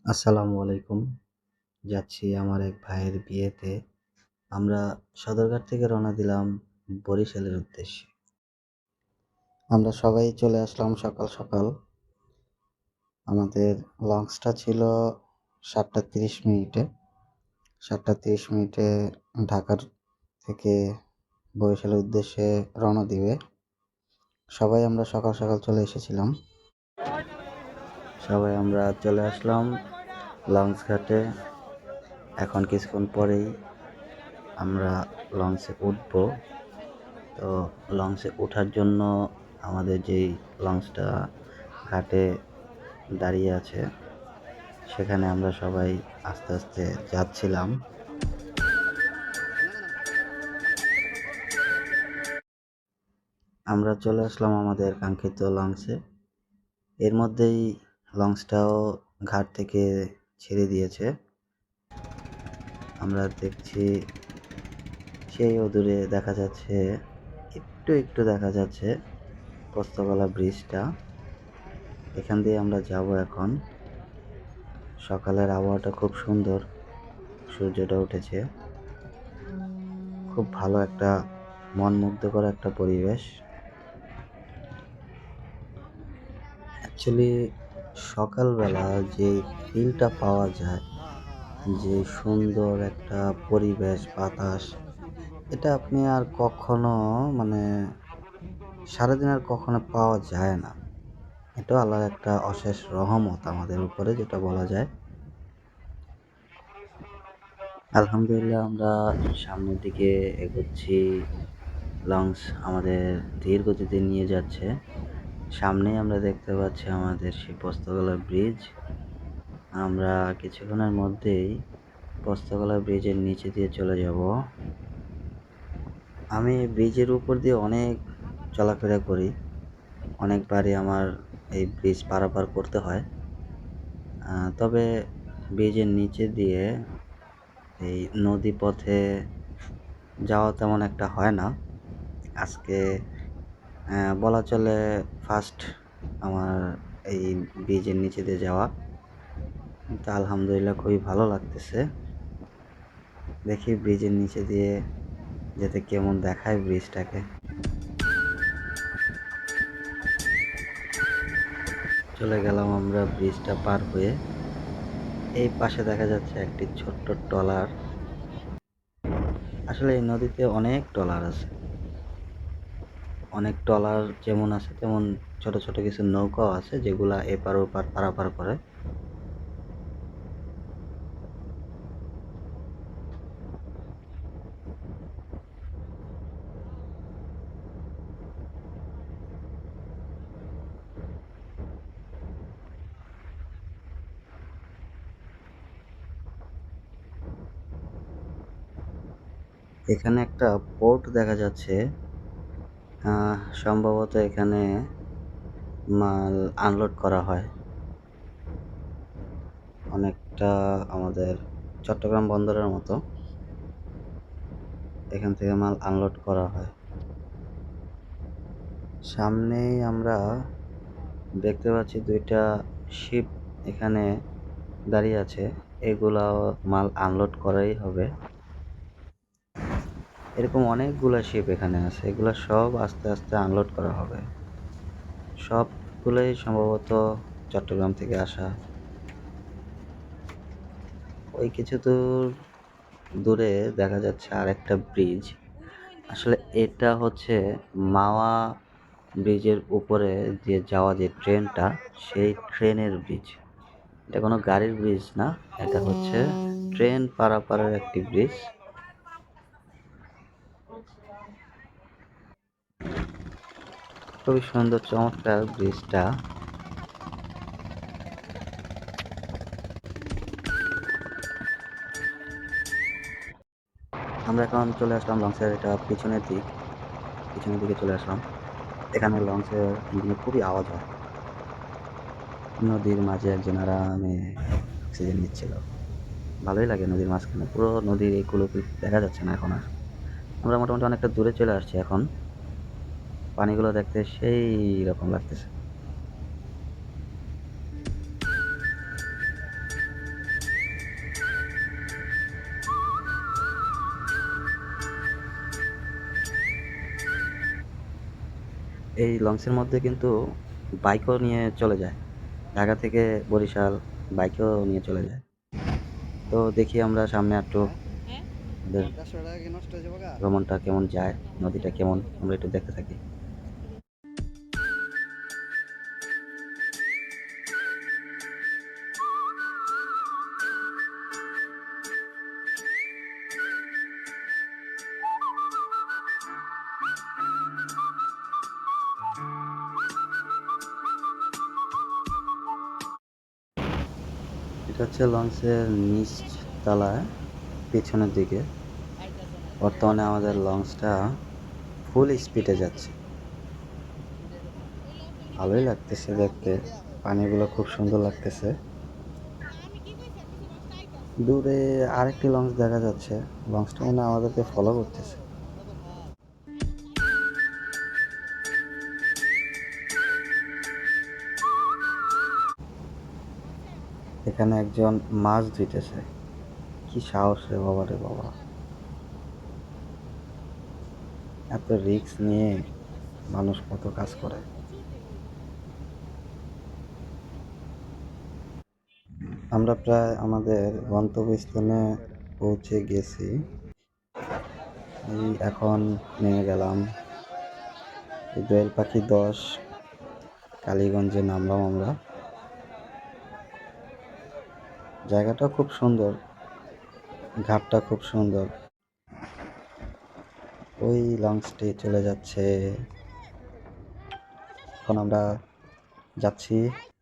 আসসালামু আলাইকুম। যাচ্ছি আমার এক ভাইয়ের বিয়েতে। আমরা সদরঘাট থেকে রওনা দিলাম বরিশালের উদ্দেশ্যে। আমরা সবাই চলে আসলাম সকাল সকাল। আমাদের লঞ্চটা ছিল ৭টা ৩০ মিনিটে। ৭টা ৩০ মিনিটে ঢাকার থেকে বরিশালের উদ্দেশ্যে রওনা দিবে। সবাই আমরা সকাল সকাল চলে এসেছিলাম। সবাই আমরা চলে আসলাম লঞ্চ ঘাটে। এখন কিছুক্ষণ পরেই আমরা লঞ্চে উঠব। তো লঞ্চে ওঠার জন্য আমাদের যেই লঞ্চটা ঘাটে দাঁড়িয়ে আছে সেখানে আমরা সবাই আস্তে আস্তে যাচ্ছিলাম। আমরা চলে আসলাম আমাদের কাঙ্ক্ষিত লঞ্চে। এর মধ্যেই লঞ্চটাও ঘাট থেকে ছেড়ে দিয়েছে। আমরা দেখছি সেই অদূরে দেখা যাচ্ছে, একটু একটু দেখা যাচ্ছে পোস্তগোলা ব্রিজটা। এখান দিয়ে আমরা যাব এখন। সকালের আবহাওয়াটা খুব সুন্দর, সূর্যটা উঠেছে। খুব ভালো একটা মন মুগ্ধকর একটা পরিবেশ। অ্যাকচুয়ালি সকালবেলা যে ফিলটা পাওয়া যায়, যে সুন্দর একটা পরিবেশ, বাতাস, এটা আপনি আর কখনো মানে সারাদিন আর কখনো পাওয়া যায় না। এটাও আল্লাহর একটা অশেষ রহমত আমাদের উপরে, যেটা বলা যায়। আলহামদুলিল্লাহ আমরা সামনের দিকে এগোচ্ছি। লঞ্চ আমাদের ধীর গতিতে নিয়ে যাচ্ছে। সামনেই আমরা দেখতে পাচ্ছি আমাদের সেই পোস্তগোলা ব্রিজ। আমরা কিছুক্ষণের মধ্যেই পোস্তগোলা ব্রিজের নিচে দিয়ে চলে যাব। আমি ব্রিজের উপর দিয়ে অনেক চলাফেরা করি, অনেকবারই আমার এই ব্রিজ পারাপার করতে হয়। তবে ব্রিজের নিচে দিয়ে এই নদী পথে যাওয়া তেমন একটা হয় না। আজকে বলা চলে ফার্স্ট আমার এই ব্রিজের নিচে দিয়ে যাওয়া। তো আলহামদুলিল্লাহ খুবই ভালো লাগতেছে। দেখি ব্রিজের নিচে দিয়ে যেতে কেমন দেখায় ব্রিজটাকে। চলে গেলাম আমরা ব্রিজটা পার হয়ে। এই পাশে দেখা যাচ্ছে একটি ছোট্ট ট্রলার। আসলে এই নদীতে অনেক ট্রলার আছে। অনেক ট্রলার যেমন আছে তেমন ছোট ছোট কিছু নৌকাও আছে, যেগুলা এপার ওপার পারাপার করে। এখানে একটা পোর্ট দেখা যাচ্ছে। সম্ভবত এখানে মাল আনলোড করা হয়। অনেকটা আমাদের চট্টগ্রাম বন্দরের মতো এখান থেকে মাল আনলোড করা হয়। সামনেই আমরা দেখতে পাচ্ছি দুইটা শিপ এখানে দাঁড়িয়ে আছে। এগুলা মাল আনলোড করাই হবে। এরকম অনেকগুলা শিপ এখানে আছে, এগুলা সব আস্তে আস্তে আনলোড করা হবে। সবগুলোই সম্ভবত চট্টগ্রাম থেকে আসা। ওই কিছু দূরে দেখা যাচ্ছে আরেকটা ব্রিজ। আসলে এটা হচ্ছে মাওয়া ব্রিজের উপরে দিয়ে যাওয়া যে ট্রেনটা, সেই ট্রেনের ব্রিজ। এটা কোনো গাড়ির ব্রিজ না, এটা হচ্ছে ট্রেন পারাপারের একটি ব্রিজ। খুবই সুন্দর চমৎকার ব্রিজটা। আমরা এখন চলে আসলাম লঞ্চের এটা পিছনের দিকে চলে আসলাম। এখানে লঞ্চের ইঞ্জিনে খুবই আওয়াজ হয়। নদীর মাঝে একজন আরামে অক্সিজেন নিচ্ছিল। ভালোই লাগে নদীর মাঝখানে, পুরো নদীর এই কুলো দেখা যাচ্ছে না এখন আর। আমরা মোটামুটি অনেকটা দূরে চলে আসছি এখন। পানিগুলো দেখতে সেই রকম লাগতেছে। এই লঞ্চের মধ্যে কিন্তু বাইকও নিয়ে চলে যায়, ঢাকা থেকে বরিশাল বাইকও নিয়ে চলে যায়। তো দেখি আমরা সামনে একটু ওদের ভ্রমণটা কেমন যায়, নদীটা কেমন, আমরা একটু দেখতে থাকি। এটা হচ্ছে লঞ্চের নিচ তলায় পিছনের দিকে। বর্তমানে আমাদের লঞ্চটা ফুল স্পিডে যাচ্ছে, ভালোই লাগতেছে দেখতে, পানিগুলো খুব সুন্দর লাগতেছে। দূরে আরেকটি লঞ্চ দেখা যাচ্ছে, লঞ্চটা মনে হয় আমাদেরকে ফলো করতেছে। এখানে একজন মাছ ধুইতেছে, কি সাহস রে বাবা রে বাবা, এত রিস্ক নিয়ে মানুষ কত কাজ করে। আমরা প্রায় আমাদের গন্তব্যস্থানে পৌঁছে গেছি, এই এখন নেমে গেলাম। এই দোয়েল পাখি 10 কালীগঞ্জে নামলাম আমরা। জায়গাটা খুব সুন্দর, ঘাটটা খুব সুন্দর। ওই লঞ্চটি চলে যাচ্ছে, এখন আমরা যাচ্ছি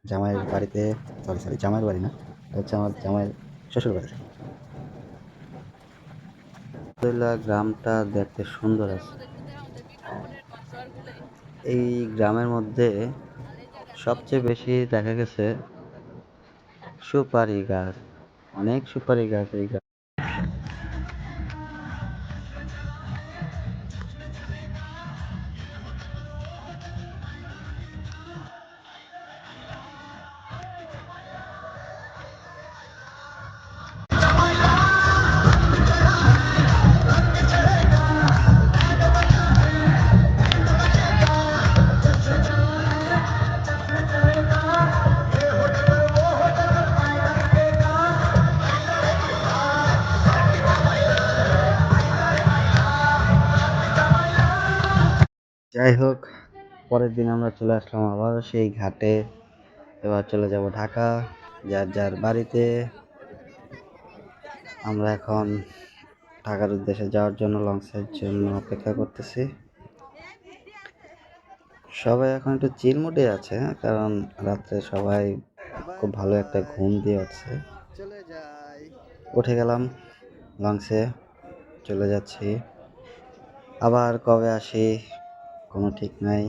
জামাইয়ের বাড়িতে। সরি জামাইয়ের বাড়ি না, এটা হচ্ছে আমার জামাইয়ের শ্বশুর বাড়ি। গ্রামটা দেখতে সুন্দর আছে। এই গ্রামের মধ্যে সবচেয়ে বেশি দেখা গেছে সুপারি গাছ, অনেক সুপারি গাছ এই গ্রামে। যাই হোক, পরের দিন আমরা চলে আসলাম আবার সেই ঘাটে। এবার চলে যাব ঢাকা, যার যার বাড়িতে। আমরা এখন ঢাকার উদ্দেশ্যে যাওয়ার জন্য লঞ্চের জন্য অপেক্ষা করতেছি। সবাই এখন একটু চিল মুডে আছে, কারণ রাত্রে সবাই খুব ভালো একটা ঘুম দিয়ে উঠছে। উঠে গেলাম লঞ্চে, চলে যাচ্ছি। আবার কবে আসি কোনো ঠিক নাই।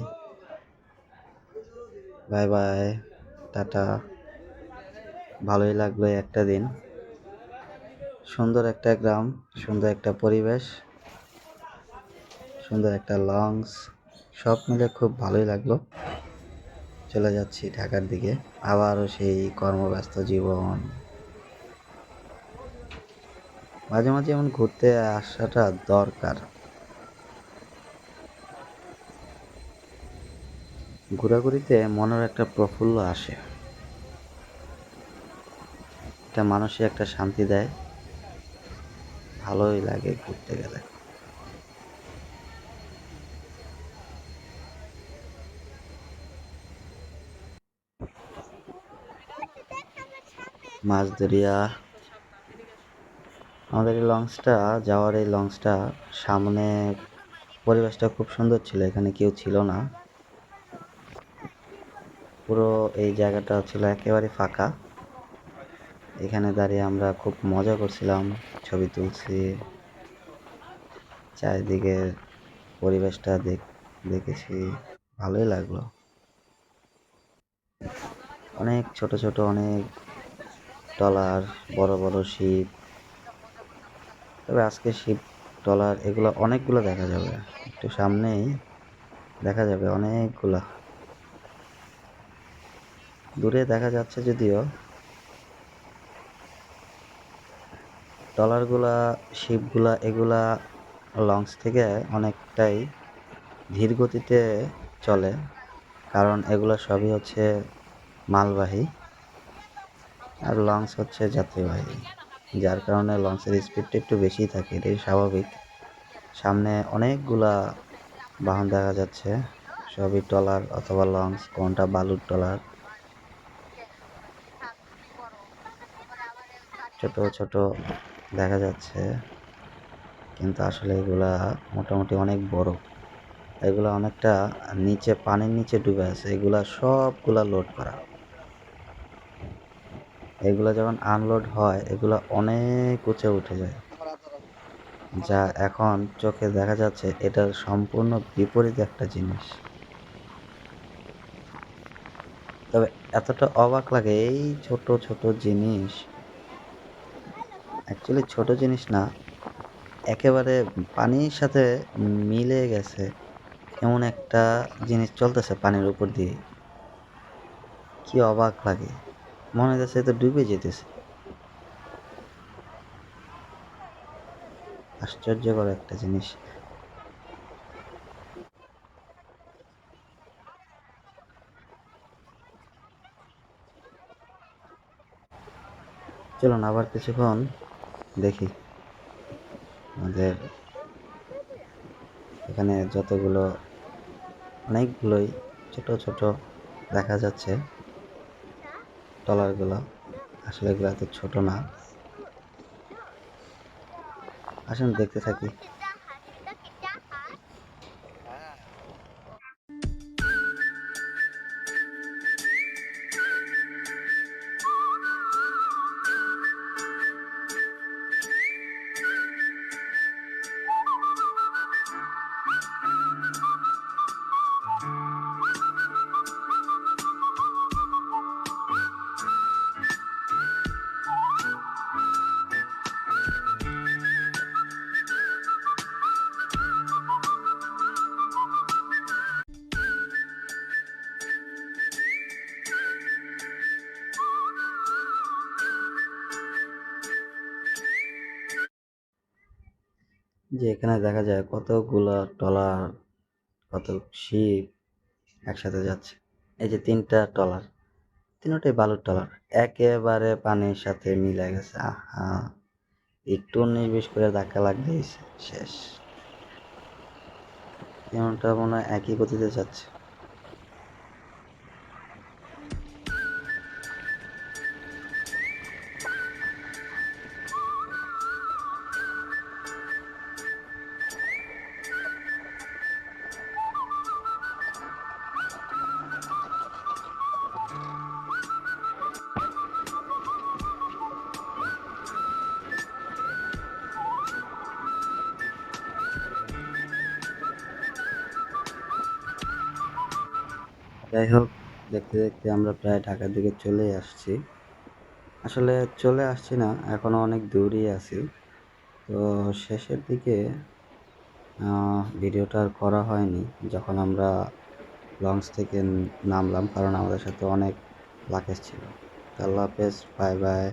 Bye bye, tata. ভালোই লাগলো একটা দিন, সুন্দর একটা গ্রাম, সুন্দর একটা পরিবেশ, সুন্দর একটা লঞ্চ, সব মিলে খুব ভালোই লাগলো। চলে যাচ্ছি ঢাকার দিকে, আবারও সেই কর্মব্যস্ত জীবন। মাঝে মাঝে এমন ঘুরতে আসাটা দরকার, ঘোরাঘুরিতে মনের একটা প্রফুল্ল আসে, এটা মানুষের একটা শান্তি দেয়, ভালোই লাগে ঘুরতে গেলে। মাছদরিয়া, আমাদের এই লঞ্চটা যাওয়ার, এই লঞ্চটা সামনে পরিবেশটা খুব সুন্দর ছিল, এখানে কেউ ছিল না, পুরো এই জায়গাটা ছিল একেবারে ফাঁকা। এখানে দাঁড়িয়ে আমরা খুব মজা করছিলাম, ছবি তুলছি, চারিদিকে পরিবেশটা দেখেছি, ভালোই লাগলো। অনেক ছোট ছোট অনেক ট্রলার, বড় বড় শিপ, তবে আজকে শিপ ট্রলার এগুলো অনেকগুলো দেখা যাবে, একটু সামনেই দেখা যাবে অনেকগুলা, দূরে দেখা যাচ্ছে যদিও। ট্রলারগুলা, শিপগুলা এগুলা লঞ্চ থেকে অনেকটাই ধীর গতিতে চলে, কারণ এগুলো সবই হচ্ছে মালবাহী আর লঞ্চ হচ্ছে যাত্রীবাহী, যার কারণে লঞ্চের স্পিডটা একটু বেশি থাকে, এটাই স্বাভাবিক। সামনে অনেকগুলা বাহন দেখা যাচ্ছে, সবই ট্রলার অথবা লঞ্চ, কোনটা বালুর ট্রলার। ছোট ছোট দেখা যাচ্ছে, কিন্তু আসলে এগুলা মোটামুটি অনেক বড়। এগুলা অনেকটা নিচে, পানির নিচে ডুবে আছে, এগুলা সবগুলা লোড করা। এগুলা যখন আনলোড হয় এগুলা অনেক উঁচে উঠে যায়, যা এখন চোখে দেখা যাচ্ছে এটার সম্পূর্ণ বিপরীত একটা জিনিস। তবে এতটা অবাক লাগে, এই ছোট ছোট জিনিস, অ্যাকচুয়ালি ছোট জিনিস না, একেবারে পানির সাথে মিলে গেছে এমন একটা জিনিস চলতেছে পানির উপর দিয়ে। কি অবাক লাগে, মনে হচ্ছে তো ডুবে যেতেছে। আশ্চর্যকর একটা জিনিস। চলুন আবার কিছুক্ষণ দেখি আমাদের এখানে যতগুলো, অনেকগুলোই ছোট ছোট দেখা যাচ্ছে ট্রলারগুলো। আসলে এগুলো এত ছোট না, আসুন দেখতে থাকি। যে এখানে দেখা যায় কতগুলো ট্রলার, কত শিপ একসাথে যাচ্ছে। এই যে 3টা ট্রলার, তিনটাই বালুর ট্রলার, একেবারে পানির সাথে মিলে গেছে। আহা, একটু 19-20 করে ধাক্কা লাগলেই শেষ। এমনটা মনে হয় একই গতিতে যাচ্ছে। যাই হোক, দেখতে দেখতে আমরা প্রায় ঢাকার দিকে চলে আসছি। আসলে চলে আসছি না, এখনো অনেক দূরেই আছি। তো শেষের দিকে ভিডিওটা আর করা হয়নি যখন আমরা লঞ্চ থেকে নামলাম, কারণ আমাদের সাথে অনেক লাগেজ ছিল। আল্লাহ হাফেজ, বাই বাই।